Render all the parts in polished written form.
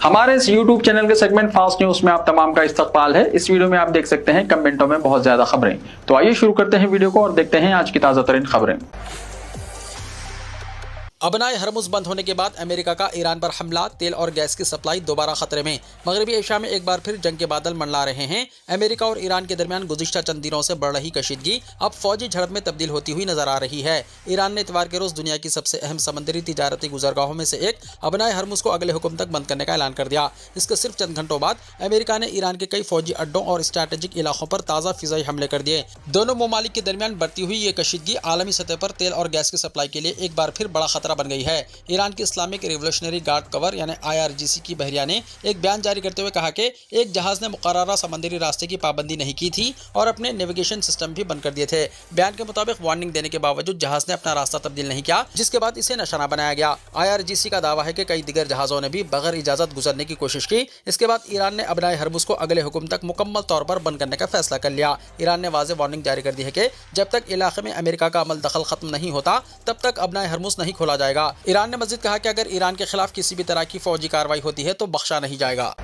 हमारे इस YouTube channel के सेगमेंट फास्ट न्यूज में आप तमाम का इस्तकबाल है। इस वीडियो में आप देख सकते हैं कमेंटों में बहुत ज्यादा खबरें। तो आइए शुरू करते हैं वीडियो को और देखते हैं आज की ताजा तरीन खबरें। अबनाए हरमुज बंद होने के बाद अमेरिका का ईरान पर हमला, तेल और गैस की सप्लाई दोबारा खतरे में। मगरबी एशिया में एक बार फिर जंग के बादल मंडरा रहे हैं। अमेरिका और ईरान के दरमियान गुज़िश्ता चंद दिनों से बढ़ रही कशीदगी अब फौजी झड़प में तब्दील होती हुई नजर आ रही है। ईरान ने इतवार के रोज दुनिया की सबसे अहम समंदरी तिजारती गुजरगाहों में से एक अबनाए हरमुज को अगले हुक्म तक बंद करने का ऐलान कर दिया। इसके सिर्फ चंद घंटों बाद अमेरिका ने ईरान के कई फौजी अड्डों और स्ट्रैटेजिक इलाकों पर ताज़ा फिजाई हमले कर दिए। दोनों ममालिक के दरमियान बढ़ती हुई ये कशीदगी आलमी सतह पर तेल और गैस की सप्लाई के लिए एक बार फिर बड़ा खतरा बन गई है। ईरान की इस्लामिक रिवोल्यूशनरी गार्ड कवर यानी IRGC की बहरिया ने एक बयान जारी करते हुए कहा कि एक जहाज ने मुकर्ररा समंदरी रास्ते की पाबंदी नहीं की थी और अपने नेविगेशन सिस्टम भी बंद कर दिए थे। बयान के मुताबिक वार्निंग देने के बावजूद जहाज ने अपना रास्ता तब्दील नहीं किया, जिसके बाद इसे निशाना बनाया गया। IRGC का दावा है कि कई दिगर जहाजों ने भी बगैर इजाजत गुजरने की कोशिश की। इसके बाद ईरान ने अबनाए हरमुज को अगले हुक्म तक मुकम्मल तौर पर बंद करने का फैसला कर लिया। ईरान ने वाज़ेह वार्निंग जारी कर दी है कि जब तक इलाके में अमेरिका का अमल दखल खत्म नहीं होता तब तक अबनाए हरमुज नहीं खोला जाएगा। ईरान ने मज़ीद कहा कि अगर ईरान के खिलाफ किसी भी तरह की फौजी कार्रवाई होती है तो बख्शा नहीं जाएगा।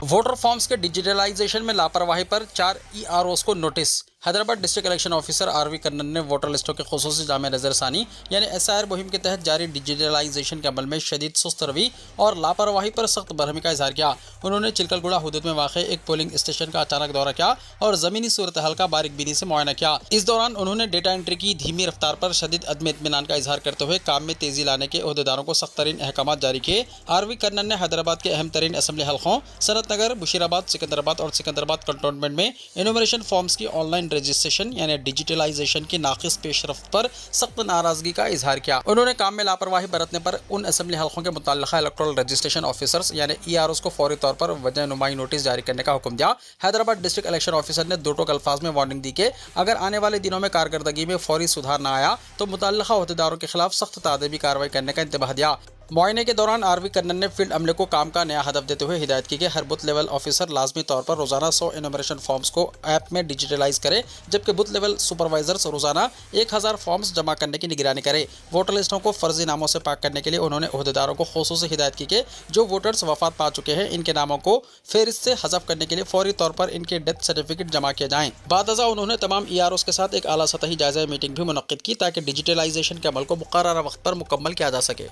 वोटर फॉर्म्स के डिजिटलाइजेशन में लापरवाही पर 4 EROs को notice. Hyderabad district election officer RV Kannan ने वोटर लिस्टों के खुसूसी जामे नज़रसानी यानी SIR मुहिम के तहत जारी डिजिटलाइजेशन के अमल में शदीद सुस्त रवि और लापरवाही पर सख्त बरहमी का इजहार किया। उन्होंने चिलकलगुड़ा हुदूद में वाक़ एक पोलिंग स्टेशन का अचानक दौरा किया और ज़मीनी सूरत हाल का बारीकबीनी से मुआयना किया। इस दौरान उन्होंने डेटा एंट्री की धीमी रफ्तार पर शदीद अदम इत्मीनान का इजहार करते हुए काम में तेजी लाने के अहदेदारों को सख्त तरीन अहकाम जारी किए। RV कन्नन ने हैदराबाद के अहम तरीन असम्बली हल्कों सनत नगर, बुशीराबाद, सिकंदराबाद और सिकंदराबाद कंटोनमेंट में इनुमरेशन फॉर्म्स की ऑनलाइन रजिस्ट्रेशन यानी डिजिटलाइजेशन की नाकिस पेशरफ्त पर सख्त नाराजगी का इजहार किया। उन्होंने काम में लापरवाही बरतने पर उन असेंबली हल्कों के मुतल्लिका इलेक्टोरल रजिस्ट्रेशन ऑफिसर्स यानी EROs को फौरी तौर पर वजह नुमाई नोटिस जारी करने का हुक्म दिया। हैदराबाद डिस्ट्रिक्ट इलेक्शन ऑफिसर ने दो टोक अल्फाज में वार्निंग दी कि अगर आने वाले दिनों में कारकर्दगी में फौरी सुधार न आया तो मुतल्लिका अहदेदारों के खिलाफ सख्त तादीबी कार्रवाई करने का इंतबाह दिया। मुआयने के दौरान RV कन्नन ने फील्ड अमले को काम का नया हदफ देते हुए हिदायत की कि हर बूथ लेवल ऑफिसर लाजमी तौर पर रोजाना 100 इनुमरेशन फॉर्म्स को ऐप में डिजिटलाइज करे, जबकि बूथ लेवल सुपरवाइजर्स रोजाना 1000 फॉर्म्स जमा करने की निगरानी करे। वोटर लिस्टों को फर्जी नामों से पाक करने के लिए उन्होंने अहदेदारों को खुसूसी हिदायत की कि जो वोटर्स वफात पा चुके हैं इनके नामों को फेहरिस्त से हज़फ करने के लिए फौरी तौर पर इनके डेथ सर्टिफिकेट जमा किए जाएँ। बादअज़ा उन्होंने तमाम EROs के साथ एक आला सतही जायजा मीटिंग भी मुनक्किद की ताकि डिजिटलाइजेशन के अमल को मुकर्ररा वक्त पर मुकम्मल किया जा सके।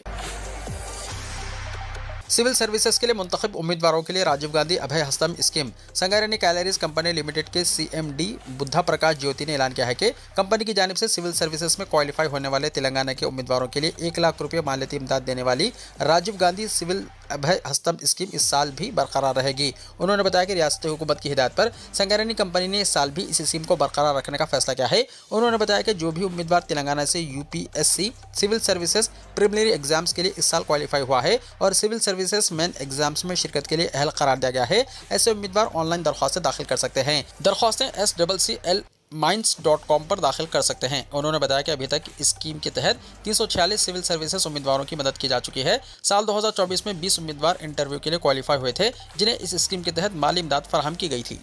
सिविल सर्विसेज के लिए मुंतखब उम्मीदवारों के लिए राजीव गांधी अभय हस्तम स्कीम। संगारेनी कैलरीज कंपनी लिमिटेड के CMD बुद्धा प्रकाश ज्योति ने ऐलान किया है कि कंपनी की जानिब से सिविल सर्विसेज में क्वालिफाई होने वाले तेलंगाना के उम्मीदवारों के लिए 1 लाख रुपये मालियाती इमदाद देने वाली राजीव गांधी सिविल अभय हस्तम स्कीम इस साल भी बरकरार रहेगी। उन्होंने बताया कि रियासती हुकूमत की हिदायत पर संगारेनी कंपनी ने इस साल भी इस स्कीम को बरकरार रखने का फैसला किया है। उन्होंने बताया कि जो भी उम्मीदवार तेलंगाना से UPSC civil services preliminary exams के लिए इस साल क्वालिफाई हुआ है और सिविल सर्विसेज मेन एग्जाम्स में शिरकत के लिए अहल करार दिया गया है, ऐसे उम्मीदवार ऑनलाइन दरख्वास्तें दाखिल कर सकते हैं। दरख्वास्तें SCCL-Mines.com पर दाखिल कर सकते हैं। उन्होंने बताया कि अभी तक इस स्कीम के तहत 346 सिविल सर्विसेज उम्मीदवारों की मदद की जा चुकी है। साल 2024 में 20 उम्मीदवार इंटरव्यू के लिए क्वालिफाई हुए थे, जिन्हें इस स्कीम के तहत माली इमदाद फराहम की गई थी।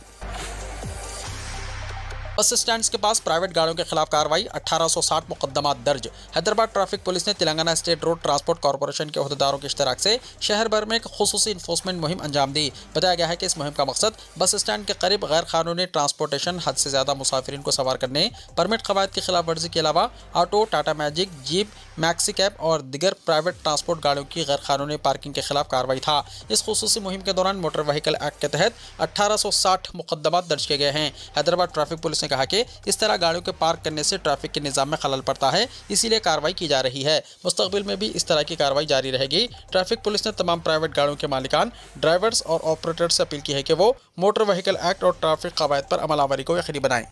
बस स्टैंड्स के पास प्राइवेट गाड़ियों के खिलाफ कार्रवाई, 1860 मुकदमा दर्ज। हैदराबाद ट्रैफिक पुलिस ने Telangana state road transport corporation के अहदेदारों के इश्तराक से शहर भर में एक खुसूसी इन्फोर्समेंट मुहिम अंजाम दी। बताया गया है कि इस मुहिम का मकसद बस स्टैंड के करीब गैर कानूनी ट्रांसपोर्टेशन, हद से ज़्यादा मुसाफिरीन को सवार करने, परमिट कवायद की खिलाफ वर्जी के अलावा auto, Tata magic, jeep, maxi cab और दिगर प्राइवेट ट्रांसपोर्ट गाड़ियों की गैर कानूनी पार्किंग के खिलाफ कार्रवाई था। इस खुसूसी मुहिम के दौरान मोटर व्हीकल एक्ट के तहत 1860 मुकदमा दर्ज किए गए हैं। हैदराबाद ट्रैफिक पुलिस ने कहा कि इस तरह गाड़ियों के पार्क करने से ट्रैफिक के निज़ाम में खलल पड़ता है, इसीलिए कार्रवाई की जा रही है। मुस्तकबिल में भी इस तरह की कार्रवाई जारी रहेगी। ट्रैफिक पुलिस ने तमाम प्राइवेट गाड़ियों के मालिकान, ड्राइवर्स और ऑपरेटर्स से अपील की है कि वो मोटर व्हीकल एक्ट और ट्रैफिक कवायद पर अमलावरी को यकीनी बनाएं।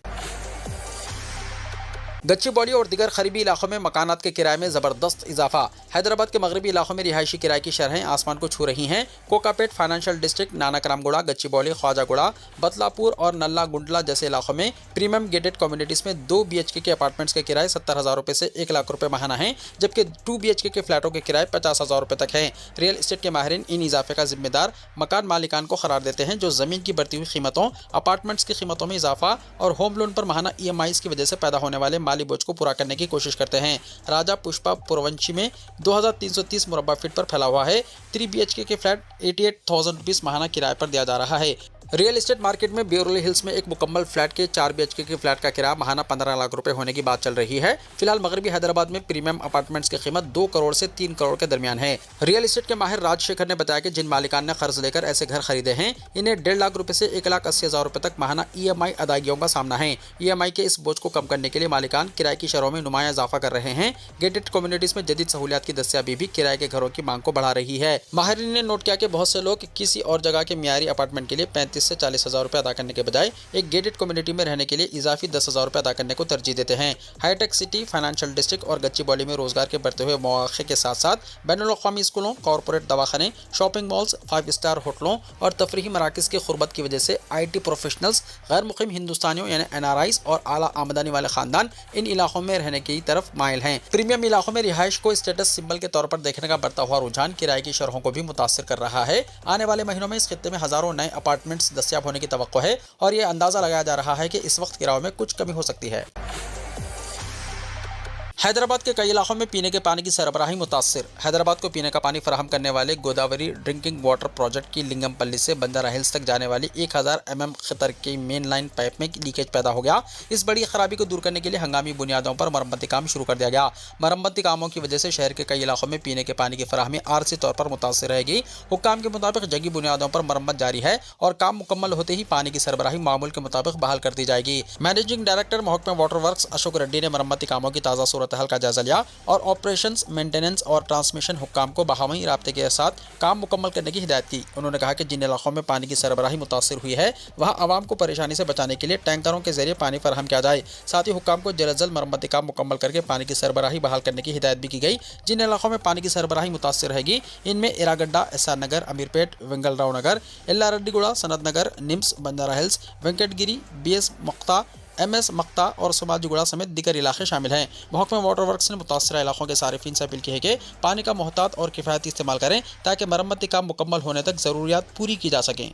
गच्चीबौली और दिगर खरीबी इलाकों में मकानात के किराए में ज़बरदस्त इजाफा। हैदराबाद के मगरबी इलाकों में रिहायशी किराए की शरहें आसमान को छू रही हैं। कोकापेट फाइनेंशियल डिस्ट्रिक्ट, नानाकरामगुड़ा, गच्चीबौली, ख्वाजागुड़ा, बतलापुर और नल्ला गुंडला जैसे इलाकों में प्रीमियम गेटेड कम्युनिटीज़ में 2 BHK के अपार्टमेंट्स के किराए 70,000 रुपये से 1 लाख रुपये माहाना हैं, जबकि 2 BHK के फ्लैटों के किराए 50,000 रुपये तक हैं। रियल इस्टेट के माहिरीन इन इजाफे का जिम्मेदार मकान मालिकान को करार देते हैं, जो ज़मीन की बढ़ती हुई कीमतों, अपार्टमेंट्स की कीमतों में इजाफा और होम लोन पर माहाना EMIs की वजह से पैदा होने वाले माली बोझ को पूरा करने की कोशिश करते हैं। राजा पुष्पा पुरवंशी में 2330 मुरब्बा फीट पर फैला हुआ है। 3 BHK के फ्लैट 88,000 रुपीज़ माहाना किराए पर दिया जा रहा है। रियल एस्टेट मार्केट में बेवरली हिल्स में एक मुकम्मल फ्लैट के 4 BHK के फ्लैट का किराया माहाना 15 लाख रुपए होने की बात चल रही है। फिलहाल मगरबी हैदराबाद में प्रीमियम अपार्टमेंट्स की कीमत 2 करोड़ से 3 करोड़ के दरमियान है। रियल एस्टेट के माहिर राजशेखर ने बताया कि जिन मालिकान ने कर्ज लेकर ऐसे घर खरीदे हैं, इन्हें 1.5 लाख रुपए से 1,80,000 रुपए तक माहाना EMI अदायगियों का सामना है। EMI के इस बोझ को कम करने के लिए मालिकान किराए की शरहों में नुमाया इजाफा कर रहे हैं। गेटेड कम्युनिटीज में जदीद सहूलियात की दस्तियाबी भी किराए के घरों की मांग को बढ़ा रही है। माहिरीन ने नोट किया कि बहुत से लोग किसी और जगह के मियारी अपार्टमेंट के लिए 35 से 40,000 रुपए अदा करने के बजाय एक गेटेड कम्युनिटी में रहने के लिए इजाफी 10,000 रुपए अदा करने को तरजीह देते हैं। हाईटेक सिटी, फाइनेंशियल डिस्ट्रिक्ट और गच्चीबौली में रोजगार के बढ़ते हुए मौके के साथ साथ बैनुल-अक़वामी स्कूलों, कॉरपोरेट दवाखाने, शॉपिंग मॉल्स, 5 स्टार होटलों और तफरीही मराकज़ की खुरबत की वजह से IT प्रोफेशनल्स, गैर मुक़ीम हिंदुस्तानियों यानी NRIs और आला आमदनी वाले खानदान इन इलाकों में रहने की तरफ माइल हैं। प्रीमियम इलाकों में रिहाइश को स्टेटस सिंबल के तौर पर देखने का बढ़ता हुआ रुझान किराए की शरहों को भी मुतासिर कर रहा है। आने वाले महीनों में इस खित्ते में हजारों नए अपार्टमेंट्स दस्तयाब होने की तवक्को है और ये अंदाजा लगाया जा रहा है कि इस वक्त किरायों में कुछ कमी हो सकती है। हैदराबाद के कई इलाकों में पीने के पानी की सरबराही मुतासिर। हैदराबाद को पीने का पानी फराहम करने वाले गोदावरी ड्रिंकिंग वाटर प्रोजेक्ट की लिंगमपल्ली से बंजारा हिल्स तक जाने वाली 1000 mm खतर की मेन लाइन पाइप में लीकेज पैदा हो गया। इस बड़ी खराबी को दूर करने के लिए हंगामी बुनियादों पर मरम्मती काम शुरू कर दिया गया। मरम्मती कामों की वजह से शहर के कई इलाकों में पीने के पानी की फराहमी आरजी तौर पर मुतासिर रहेगी। हुक्काम के मुताबिक जंगी बुनियादों पर मरम्मत जारी है और काम मुकम्मल होते ही पानी की सरबराही मामूल के मुताबिक बहाल कर दी जाएगी। मैनेजिंग डायरेक्टर महकमा वाटर वर्क्स अशोक रेड्डी ने मरम्मती कामों की ताज़ा सूरत हाल का जायजा लिया और ऑपरेशंस, मेंटेनेंस और ट्रांसमिशन हुक्काम को बहावी राब्ते के साथ काम मुकम्मल करने की हिदायत की। उन्होंने कहा कि जिन इलाकों में पानी की सरबराही मुतासिर हुई है, वहाँ आवाम को परेशानी से बचाने के लिए टैंकरों के जरिए पानी फराहम किया जाए। साथ ही हुक्काम को जल्द जल्द मरम्मती काम मुकम्मल करके पानी की सरबराही बहाल करने की हिदायत भी की गई। जिन इलाकों में पानी की सरबराही मुतासिर रहेगी, इनमें Erragadda, SR Nagar, Ameerpet, Vengalrao Nagar, Yellareddyguda, Sanath Nagar, NIMS, Banjara hills, Venkatagiri, BS Maktha, MS Maktha और समाजीगुड़ा समेत दीगर इलाके शामिल हैं। महकमा वाटर वर्क्स ने मुतासरा इलाकों के सारिफिन से अपील की है कि पानी का मोहतात और किफ़ायती इस्तेमाल करें ताकि मरम्मती काम मुकम्मल होने तक ज़रूरियात पूरी की जा सकें।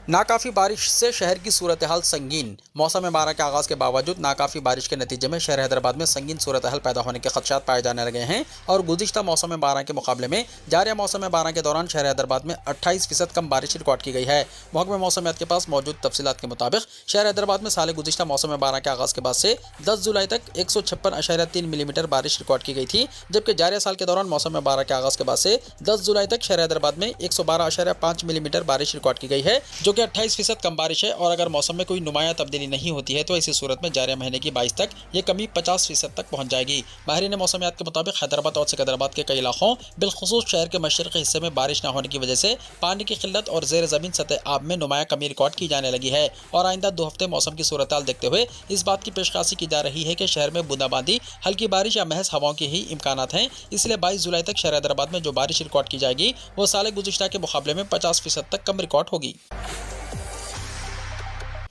नाकाफ़ी बारिश से शहर की सूरत हाल संगीन। मौसम बारह के आगाज़ के बावजूद नाकाफ़ी बारिश के नतीजे में शहर हैदराबाद में संगीन सूरत हाल पैदा होने के खदशात पाए जाने लगे हैं और गुज़िश्ता मौसम बारह के मुकाबले में जारिया मौसम बारह के दौरान शहर हैदराबाद में 28% कम बारिश रिकॉर्ड की गई है। महकमा मौसमियात के पास मौजूद तफसीलात के मुताबिक शहर हैदराबाद में साल गुज़िश्ता मौसम बारह के आगाज़ के बाद से 10 जुलाई तक 156.3 मिलीमीटर बारिश रिकॉर्ड की गई थी, जबकि जारिया साल के दौरान मौसम बारह के आगाज़ के बाद से 10 जुलाई तक शहर हैदराबाद में 112.5 मिलीमीटर बारिश रिकॉर्ड की गई है, जो कि 28% कम बारिश है। और अगर मौसम में कोई नुमाया तब्दीली नहीं होती है तो इसी सूरत में जारिया महीने की 22 तक ये कमी 50% तक पहुंच जाएगी। माहिरीन मौसमियात के मुताबिक हैदराबाद और सिकंदराबाद के कई इलाकों बिलखुसूस शहर के मशरक़ी हिस्से में बारिश न होने की वजह से पानी की किल्लत और ज़ेर ज़मीन सतह आब में नुमाया कमी रिकॉर्ड की जाने लगी है और आइंदा 2 हफ्ते मौसम की सूरत हाल देखते हुए इस बात की पेशकाशी की जा रही है कि शहर में बूंदाबांदी, हल्की बारिश या महज हवाओं के ही इम्कानात हैं। इसलिए 22 जुलाई तक शहर हैदराबाद में जो बारिश रिकॉर्ड की जाएगी वो साल गुज़िश्ता के मुकाबले में 50% तक कम रिकॉर्ड होगी।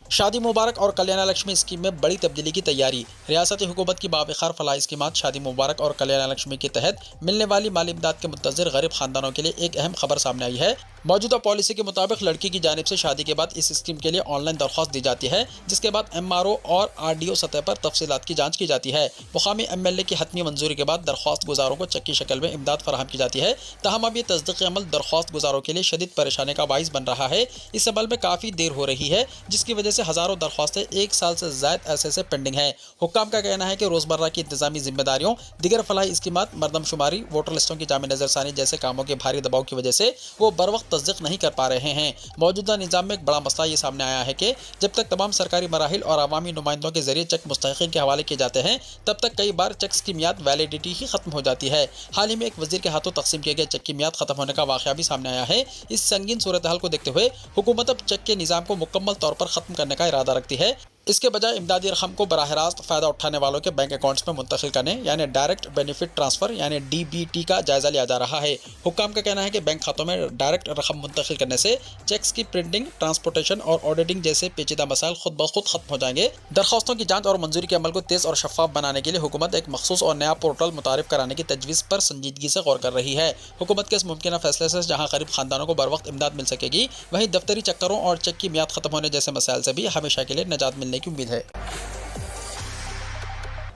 शादी मुबारक और कल्याण लक्ष्मी स्कीम में बड़ी तब्दीली की तैयारी। रियासती हुकूमत की बावखार फलाही स्कीमात शादी मुबारक और कल्याण लक्ष्मी के तहत मिलने वाली माली इमदाद के मुंतज़िर गरीब खानदानों के लिए एक अहम खबर सामने आई है। मौजूदा पॉलिसी के मुताबिक लड़की की जानिब से शादी के बाद इस स्कीम के लिए ऑनलाइन दरख्वास्त दी जाती है, जिसके बाद MRO और RDO सतह पर तफसीलात की जाँच की जाती है। मुकामी MLA की हतमी मंजूरी के बाद दरख्वास्त गुजारों को चेक की शक्ल में इमदाद फराहम की जाती है। ताहम अब ये तस्दीक़ अमल दरख्वास्त गुजारों के लिए शदीद परेशानी का बाइस बन रहा है। इस अमल में काफ़ी देर हो रही है, जिसकी वजह से हज़ारों दरख्वास्तें 1 साल से ज़ायद अरसे से पेंडिंग है। हुक्काम का कहना है कि रोज़मर्रा की इंतजामी जिम्मेदारियों, दिगर फलाही स्कीमात, मरदमशुमारी, वोटर लिस्टों की जामे नज़रसानी जैसे कामों के भारी दबाव की वजह से वो बर वक्त तस्दीक नहीं कर पा रहे हैं। मौजूदा निज़ाम में एक बड़ा मसला ये सामने आया है कि जब तक तमाम सरकारी मराहिल और अवामी नुमाइंदों के जरिए चेक मुस्तहिक़ीन के हवाले किए जाते हैं, तब तक कई बार चेक्स की मियाद वैलिडिटी ही खत्म हो जाती है। हाल ही में एक वज़ीर के हाथों तकसीम किए गए चेक की मियाद खत्म होने का वाक़या भी सामने आया है। इस संगीन सूरत हाल को देखते हुए हुकूमत अब चेक के निज़ाम को मुकम्मल तौर पर ख़त्म करने का इरादा रखती है। इसके बजाय इमदादी रकम को बराह रास्त फ़ायदा उठाने वालों के बैंक अकाउंट्स में मुंतकिल करने यानी डायरेक्ट बेनिफिट ट्रांसफ़र यानी DBT का जायज़ा लिया जा रहा है। हुक्काम का कहना है कि बैंक खातों में डायरेक्ट रकम मुंतकिल करने से चेक्स की प्रिंटिंग, ट्रांसपोर्टेशन और ऑडिटिंग जैसे पेचीदा मसाइल खुद ब खुद खत्म हो जाएंगे। दरख्वास्तों की जाँच और मंजूरी के अमल को तेज़ और शफाफ बनाने के लिए हुकूमत एक मखसूस और नया पोर्टल मुतारिफ कराने की तजवीज़ पर संजीदगी से गौर कर रही है। हुकूमत के इस मुमकिन फैसले से जहाँ गरीब खानदानों को बर वक्त इमदाद मिल सकेगी, वहीं दफ्तरी चक्करों और चेक की मियाद खत्म होने जैसे मसाइल से भी हमेशा के लिए निजात मिलने की उम्मीद है।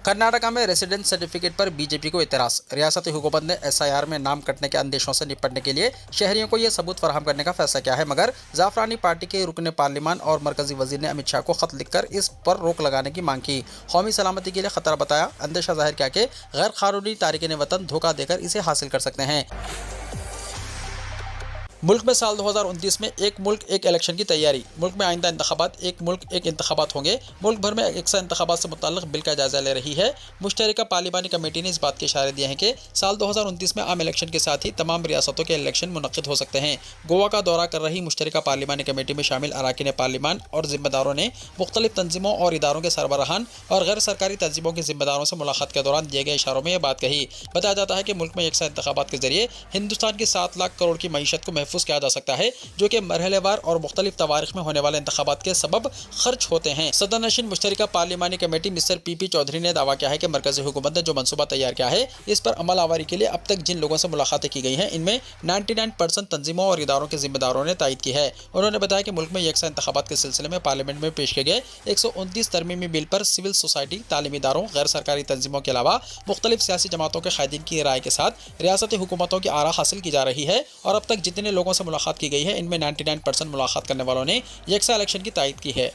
कर्नाटका में रेसिडेंट सर्टिफिकेट पर बीजेपी को इतराज। रियासती हुकूमत ने एसआईआर में नाम कटने के अंदेशों से निपटने के लिए शहरियों को यह सबूत फराहम करने का फैसला किया है, मगर जाफरानी पार्टी के रुकने पार्लिमान और मरकजी वजीर ने अमित शाह को खत लिखकर इस पर रोक लगाने की मांग की। कौमी सलामती के लिए खतरा बताया, अंदेशा जाहिर किया कि गैर कानूनी तारिकीन वतन धोखा देकर इसे हासिल कर सकते हैं। मुल्क में साल 2029 में एक मुल्क एक इलेक्शन की तैयारी। मुल्क में आइंदा इंतखाबात एक मुल्क एक इंतखाबात होंगे। मुल्क भर में एक इंतखाबात से मुताल्लिक बिल का जायजा ले रही है। मुश्तरका पार्लिमानी कमेटी ने इस बात के इशारे दिए हैं कि साल 2029 में आम इलेक्शन के साथ ही तमाम रियासतों के इलेक्शन मुनक्किद हो सकते हैं। गोवा का दौरा कर रही मुश्तरका पार्लिमानी कमेटी में शामिल अरकान पार्लिमान और जिम्मेदारों ने मुख्तलिफ तंजीमों और इदारों के सरबराहान और गैर सरकारी तंजीमों के जिम्मेदारों से मुलाकात के दौरान दिए गए इशारों में यह बात कही। बताया जाता है कि मुल्क में यकसा इंतखाबात के जरिए हिंदुस्तान की 7 लाख करोड़ की मईशत को महफूज किया जा सकता है, जो कि मरहलेवार और मुख्तलिफ तवारीख में होने वाले इंतखाबात के सबब खर्च होते हैं। सदर नशीन मुश्तरका पार्लिमानी कमेटी मिस्टर पीपी चौधरी ने दावा किया है कि मरकजी हुकूमत ने जो मनसूबा तैयार किया है, इस पर अमल आवारी के लिए अब तक जिन लोगों से मुलाकातें की गई हैं, इनमें 99% तंजीमों और इदारों के जिम्मेदारों ने तायद की है। उन्होंने बताया कि मुल्क में यकसा इंतखाबात के सिलसिले में पार्लियामेंट में पेश किए गए 129 तरमीमी बिल पर सिविल सोसाइटी, तालीमी इदारों, गैर सरकारी तंजीमों के अलावा मुख्तलिफ सियासी जमातों के कायदीन की राय के साथ रियासती हुकूमतों की आरा हासिल की जा रही है और अब तक जितने लोगों से मुलाकात की गई है, इनमें 99% मुलाकात करने वालों ने यकसा इलेक्शन की तायद की है।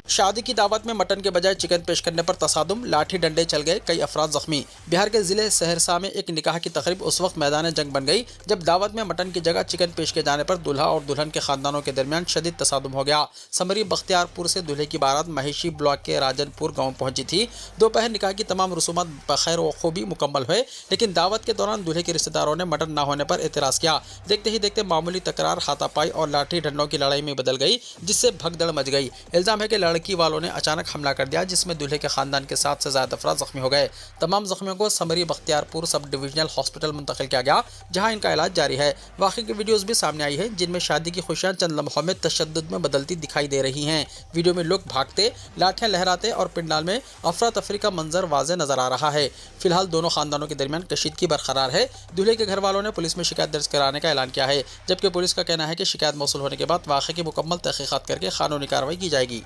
शादी की दावत में मटन के बजाय चिकन पेश करने पर तसादुम, लाठी डंडे चल गए, कई अफराद जख्मी। बिहार के जिले सहरसा में एक निकाह की तकरीब उस वक्त मैदान जंग बन गई जब दावत में मटन की जगह चिकन पेश किए जाने पर दूल्हा और दुल्हन के खानदानों के दरमियान शदीद तसादुम हो गया। समरी बख्तियारपुर से दूल्हे की बारात महेशी ब्लॉक के राजनपुर गाँव पहुंची थी। दोपहर निकाह की तमाम रसूमात बखैर व खूबी मुकम्मल हुए, लेकिन दावत के दौरान दूल्हे के रिश्तेदारों ने मटन न होने पर एतराज़ किया। देखते ही देखते मामूली तकरार हाथापाई और लाठी डंडों की लड़ाई में बदल गई, जिससे भगदड़ मच गई। इल्जाम है कि लड़की वालों ने अचानक हमला कर दिया, जिसमें दूल्हे के खानदान के 7 से ज्यादा अफराद जख्मी हो गए। तमाम जख्मियों को summary Bakhtiyarpur sub divisional hospital मुंतकिल किया गया, जहां इनका इलाज जारी है। वाक़े की वीडियोस भी सामने आई है, जिनमें शादी की खुशियां चंद लम्हों में तशद्दुद में बदलती दिखाई दे रही हैं। वीडियो में लोग भागते, लाठियां लहराते और पिंडाल में अफरा तफरी का मंजर वाज़े नजर आ रहा है। फिलहाल दोनों खानदानों के दरमियान कशीदगी बरकरार है। दूल्हे के घर वालों ने पुलिस में शिकायत दर्ज कराने का ऐलान किया है, जबकि पुलिस का कहना है कि शिकायत मौसूल होने के बाद वाक़े की मुकम्मल तहकीकात करके कानूनी कार्रवाई की जाएगी।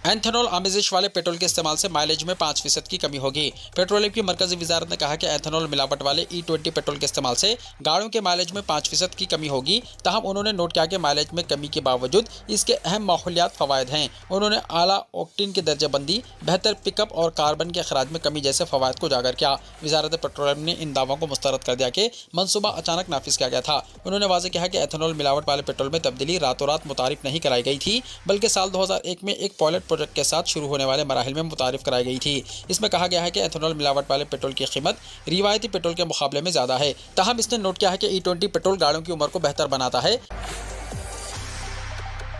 एथेनॉल आमेजिश वाले पेट्रोल के इस्तेमाल से माइलेज में 5% की कमी होगी। पेट्रोलियम की मरकजी वजारत ने कहा कि एथेनॉल मिलावट वाले E20 पेट्रोल के इस्तेमाल से गाड़ियों के माइलेज में 5% की कमी होगी। ताहम उन्होंने नोट किया कि माइलेज में कमी के बावजूद इसके अहम माहौलियात फ़वायद हैं। उन्होंने आला ऑक्टेन की दर्जाबंदी, बेहतर पिकअप और कार्बन के अखराज में कमी जैसे फ़वायद को उजागर किया। वजारत पेट्रोलियम ने इन दावों को मुस्तरद कर दिया कि मनसूबा अचानक नाफिज किया गया था। उन्होंने वाज़ेह किया कि एथेनॉल मिलावट वाले पेट्रोल में तब्दीली रातों रात मुतारिफ नहीं कराई गई थी, बल्कि साल 2001 में एक पायलट प्रोजेक्ट के साथ शुरू होने वाले मराहिल में मुतारिफ कराई गई थी। इसमें कहा गया है कि एथेनॉल मिलावट वाले पेट्रोल की कीमत रिवायती पेट्रोल के मुकाबले में ज़्यादा है। ताहम इसने नोट किया है कि E20 पेट्रोल गाड़ियों की उम्र को बेहतर बनाता है।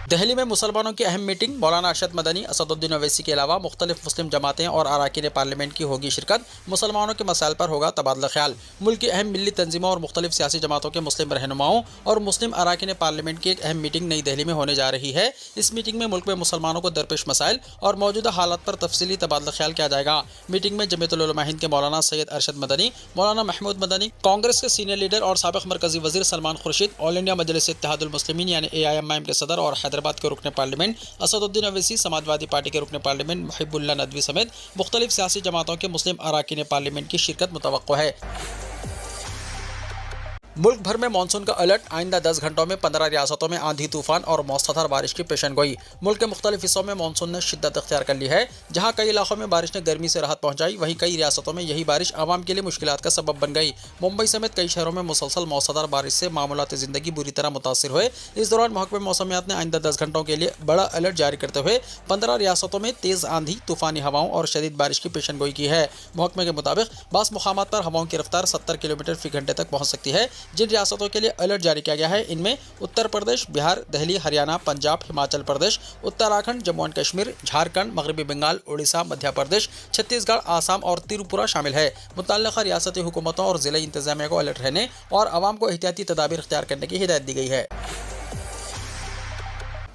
दिल्ली में मुसलमानों की अहम मीटिंग, मौलाना अरशद मदनी, असदुद्दीन ओवैसी के अलावा मुख्तलिफ मुस्लिम जमातें और अरकान पार्लियामेंट की होगी शिरकत। मुसलमानों के मसाइल पर होगा तबादला ख्याल। मुल्क की अहम मिली तंजीमों और मुख्तलिफ सियासी जमातों के मुस्लिम रहनुमाओं और मुस्लिम अरकान पार्लियामेंट की एक अहम मीटिंग नई दिल्ली में होने जा रही है। इस मीटिंग में मुल्क में मुसलमानों को दरपेश मसाइल और मौजूदा हालात पर तफसीली तबादला ख्याल किया जाएगा। मीटिंग में जमीयतुल उलमा हिंद के मौलाना सैयद अरशद मदनी, मौलाना महमूद मदनी, कांग्रेस के सीनियर लीडर और साबिक मरकजी वजीर सलमान खुर्शीद, ऑल इंडिया मजलिस इत्तेहादुल मुस्लिमीन यानी AIMIM के सदर और हैदराबाद के रुकन पार्लियामेंट असदुद्दीन ओवैसी, समाजवादी पार्टी के रुकन पार्लियामेंट मुहिबुल्लाह नदवी समेत मुख्तलिफ सियासी जमातों के मुस्लिम अरकान पार्लियामेंट की शिरकत मुतवक्को है। मुल्क भर में मानसून का अलर्ट, आइंदा 10 घंटों में 15 रियासतों में आंधी तूफान और मौसलाधार बारिश की पेशन गोई। मुल्क के मुख्तलिफ हिस्सों में मानसून ने शिद्दत अख्तियार कर ली है। जहां कई इलाकों में बारिश ने गर्मी से राहत पहुंचाई, वहीं कई रियासतों में यही बारिश आवाम के लिए मुश्किलात का सबब बन गई। मुंबई समेत कई शहरों में मुसलसल मौसलाधार बारिश से मामूलात ज़िंदगी बुरी तरह मुतासिर हुए। इस दौरान महकमे मौसमियात ने आइंदा 10 घंटों के लिए बड़ा अलर्ट जारी करते हुए 15 रियासतों में तेज़ आंधी, तूफानी हवाओं और शदीद बारिश की पेशन गोई की है। महकमे के मुताबिक बास मुकामात पर हवाओं की रफ्तार 70 किलोमीटर फी घंटे तक पहुँच सकती है। जिन रियासतों के लिए अलर्ट जारी किया गया है, इनमें उत्तर प्रदेश, बिहार, दिल्ली, हरियाणा, पंजाब, हिमाचल प्रदेश, उत्तराखंड, जम्मू एंड कश्मीर, झारखंड, मगरबी बंगाल, उड़ीसा, मध्य प्रदेश, छत्तीसगढ़, आसाम और त्रिपुरा शामिल है। मुतल्लिका रियासती हुकूमतों और जिला इंतजामिया को अलर्ट रहने और आवाम को एहतियाती तदाबीर इख्तियार करने की हिदायत दी गई है।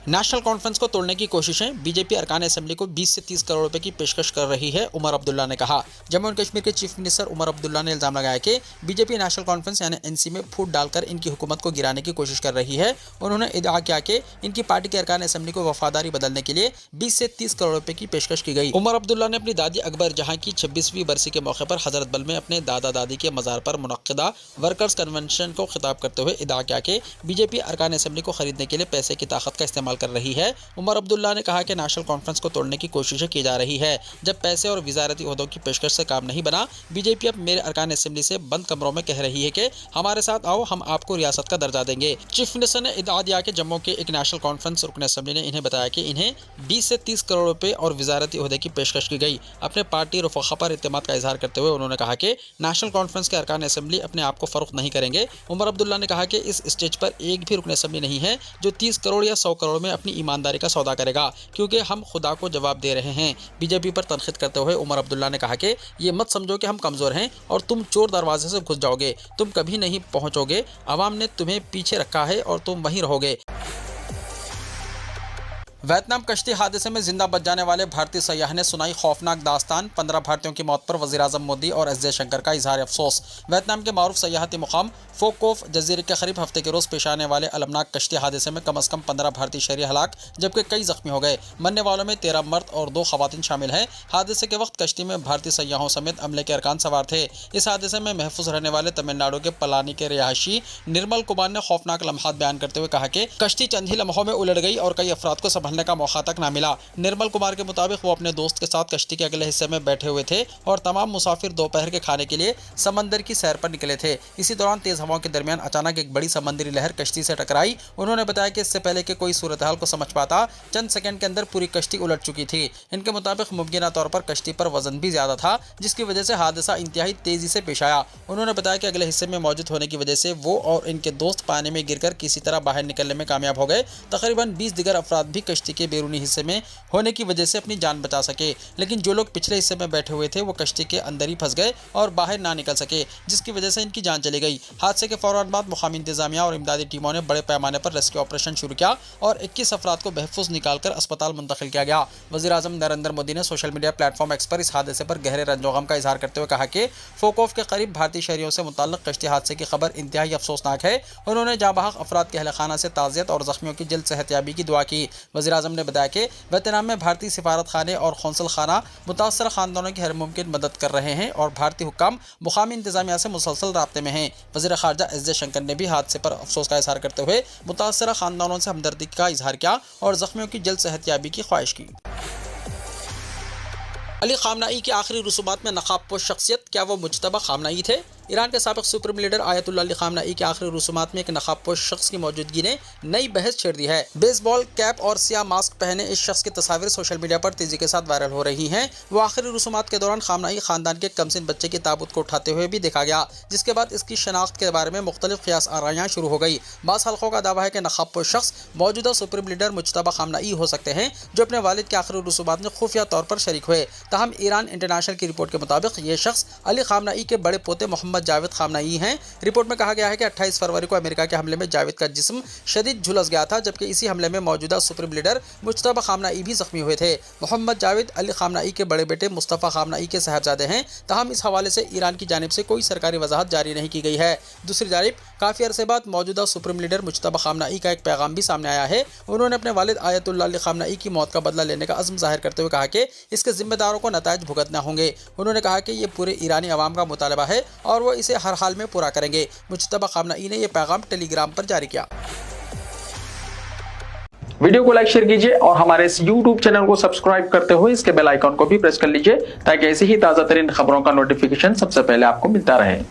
नेशनल कॉन्फ्रेंस को तोड़ने की कोशिशें, बीजेपी अरकान असेंबली को 20 से 30 करोड़ रुपए की पेशकश कर रही है, उमर अब्दुल्ला ने कहा। जम्मू एंड कश्मीर के चीफ मिनिस्टर उमर अब्दुल्ला ने इल्जाम लगाया कि बीजेपी नेशनल कॉन्फ्रेंस यानी एनसी में फूट डालकर इनकी हुकूमत को गिराने की कोशिश कर रही है। उन्होंने इदआ किया कि इनकी पार्टी के अरकान असेंबली को वफादारी बदलने के लिए 20 से 30 करोड़ रुपए की पेशकश की गई। उमर अब्दुल्ला ने अपनी दादी अकबर जहां की 26वीं बरसी के मौके पर हजरत बल में अपने दादा दादी के मज़ार पर मुनक्किदा वर्कर्स कन्वेंशन को खिताब करते हुए इदआ किया कि बीजेपी अरकान असेंबली को खरीदने के लिए पैसे की ताकत का इस्तेमाल कर रही है। उमर अब्दुल्ला ने कहा कि नेशनल कॉन्फ्रेंस को तोड़ने की कोशिशें की जा रही है। जब पैसे और वजारती ओहदों की पेशकश से काम नहीं बना, बीजेपी अब मेरे अरकान असेंबली से बंद कमरों में कह रही है कि हमारे साथ आओ, हम आपको रियासत का दर्जा देंगे। चीफ मिनिस्टर ने इदआ दिया कि जम्मू के एक नेशनल कॉन्फ्रेंस रुकन असेंबली ने इन्हें बताया कि इन्हें 20 से 30 करोड़ रुपए और वजारती ओहदे की पेशकश की गई। अपने पार्टी रफ़क़ा पर इत्तेमाद का इजहार करते हुए उन्होंने कहा कि नेशनल कॉन्फ्रेंस के अरकान असेंबली अपने आप को फरोख्त नहीं करेंगे। उमर अब्दुल्ला ने कहा कि इस स्टेज पर एक भी रुकन असेंबली नहीं है जो 30 करोड़ या 100 करोड़ में अपनी ईमानदारी का सौदा करेगा, क्योंकि हम खुदा को जवाब दे रहे हैं। बीजेपी पर तनखीद करते हुए उमर अब्दुल्ला ने कहा कि ये मत समझो कि हम कमज़ोर हैं और तुम चोर दरवाजे से घुस जाओगे, तुम कभी नहीं पहुंचोगे। अवाम ने तुम्हें पीछे रखा है और तुम वहीं रहोगे। वियतनाम कश्ती हादसे में जिंदा बच जाने वाले भारतीय सयाह ने सुनाई खौफनाक दास्तान। 15 भारतीयों की मौत पर वज़ीर-ए-आज़म मोदी और एस जयशंकर का इजहार अफसोस। वियतनाम के मारूफ सयाहती मुकाम फोकोफ जजीरे के करीब हफ्ते के रोज़ पेश आने वाले अलमनाक कश्ती हादसे में कम अज़ कम 15 भारतीय शहरी हलाक जबकि कई जख्मी हो गए। मरने वालों में 13 मर्द और 2 खवातीन शामिल हैं। हादसे के वक्त कश्ती में भारतीय सयाहों समेत अमले के अरकान सवार थे। इस हादसे में महफूज रहने वाले तमिलनाडु के पलानी के रिहायशी निर्मल कुमार ने खौफनाक लम्हात बयान करते हुए कहा कि कश्ती चंद ही लम्हों में उलट गई और कई अफराद को संभलने का मौका तक न मिला। निर्मल कुमार के मुताबिक वो अपने दोस्त के साथ कश्ती के अगले हिस्से में बैठे हुए थे और तमाम मुसाफिर दोपहर के खाने के लिए समंदर की सैर पर निकले थे। इसी दौरान तेज हवाओं के दरमियान अचानक एक बड़ी समंदरी लहर कश्ती से टकराई। उन्होंने बताया कि इससे पहले कि कोई सूरत हाल को समझ पाता, चंद सेकंड के अंदर पूरी कश्ती उलट चुकी थी। इनके मुताबिक मुमकिना तौर पर कश्ती पर वजन भी ज्यादा था, जिसकी वजह से हादसा इंतहाई तेजी से पेश आया। उन्होंने बताया कि अगले हिस्से में मौजूद होने की वजह से वो और इनके दोस्त पानी में गिरकर किसी तरह बाहर निकलने में कामयाब हो गए। तकरीबन 20 दिगर अफराद भी कश्ती के बैरूनी हिस्से में होने की वजह से अपनी जान बचा सके, लेकिन जो लोग पिछले हिस्से में बैठे हुए थे वो कश्ती के अंदर ही फंस गए और बाहर ना निकल सके, जिसकी वजह से इनकी जान चली गई। हादसे के फौरन बाद मुकामी इंतजामिया और इमदादी टीमों ने बड़े पैमाने पर रेस्क्यू ऑपरेशन शुरू किया और 21 अफराद को महफूज निकालकर अस्पताल मुंतकिल किया गया। वज़ीर-ए-आज़म नरेंद्र मोदी ने सोशल मीडिया प्लेटफॉर्म एक्स पर इस हादसे पर गहरे रंजोगम का इजहार करते हुए कहा कि फोकोफ के करीब भारतीय शहरियों से मुताल्लिक कश्ती हादसे की खबर इंतहाई अफसोसनाक है। उन्होंने जाँबहक अफराद के अहल खाना से ताज़ियत और जख्मियों की जल्द सेहतयाबी की दुआ की। वज़ीर-ए-आज़म ने बताया कि वियतनाम में भारतीय सिफारत खाने और कौंसल खाना मुतासर खानदानों की हर मुमकिन मदद कर रहे हैं और भारतीय हुक्काम मुकामी इंतजामिया से मुसलसल राब्ते में हैं। वज़ीर ख़ारजा एस जयशंकर ने भी हादसे पर अफसोस का इजहार करते हुए मुतासर खानदानों से हमदर्दी का इजहार किया और जख्मियों की जल्द सेहतयाबी की ख्वाहिश की। अली खामनाई की आखिरी रसूमात में नकाबपोश शख्सियत, क्या वो मुज्तबा खामनाई थे? ईरान के साबिक़ supreme leader Ayatollah Ali Khamenei की आखिरी रसूमात में एक नकाबपोश शख्स की मौजूदगी ने नई बहस छेड़ दी है। बेसबॉल कैप और सियाह मास्क पहने इस शख्स की तस्वीर सोशल मीडिया पर तेजी के साथ वायरल हो रही हैं। वो आखिरी रसूमात के दौरान खामनाई खानदान के कमसिन बच्चे की ताबूत को उठाते हुए भी देखा गया, जिसके बाद इसकी शनाख्त के बारे में मुख्तलिफ क़ियास आराइयाँ शुरू हो गई। बाज़ हल्कों का दावा है कि नकाबपोश शख्स मौजूदा सुप्रीम लीडर मुज्तबा खामनाई हो सकते हैं, जो अपने वालिद के आखिरी रसूमात में खुफिया तौर पर शरीक हुए। ताहम ईरान इंटरनेशनल की रिपोर्ट के मुताबिक ये शख्स अली खामनाई के बड़े पोते मोहम्मद जावेद खामनाई हैं। रिपोर्ट में कहा गया है कि 28 फरवरी को अमेरिका के हमले में जावेद का जिस्म शदीद झुलस गया था, जबकि इसी हमले में मौजूदा सुप्रीम लीडर मुज्तबा खामनाई भी जख्मी हुए थे। मोहम्मद जावेद अली खामनाई के बड़े बेटे मुस्तफ़ा खामनाई के साहबजादे हैं। ताहम इस हवाले से ईरान की जानिब से कोई सरकारी वजाहत जारी नहीं की गई है। दूसरी जानिब काफ़ी अरसे बाद मौजूदा सुप्रीम लीडर मुज्तबा खामनाई का एक पैगाम भी सामने आया है। उन्होंने अपने वालिद आयतुल्ला अली खामनाई की मौत का बदला लेने का अज़्म जाहिर करते हुए कहा कि इसके जिम्मेदारों को नताइज भुगतना होंगे। उन्होंने कहा कि ये पूरे ईरानी अवाम का मुतालबा है और वो इसे हर हाल में पूरा करेंगे। मुज्तबा खामनाई ने यह पैगाम टेलीग्राम पर जारी किया। वीडियो को लाइक शेयर कीजिए और हमारे इस YouTube चैनल को सब्सक्राइब करते हुए इसके बेल आइकॉन को भी प्रेस कर लीजिए, ताकि ऐसी ही ताज़ा तरीन खबरों का नोटिफिकेशन सबसे पहले आपको मिलता रहे।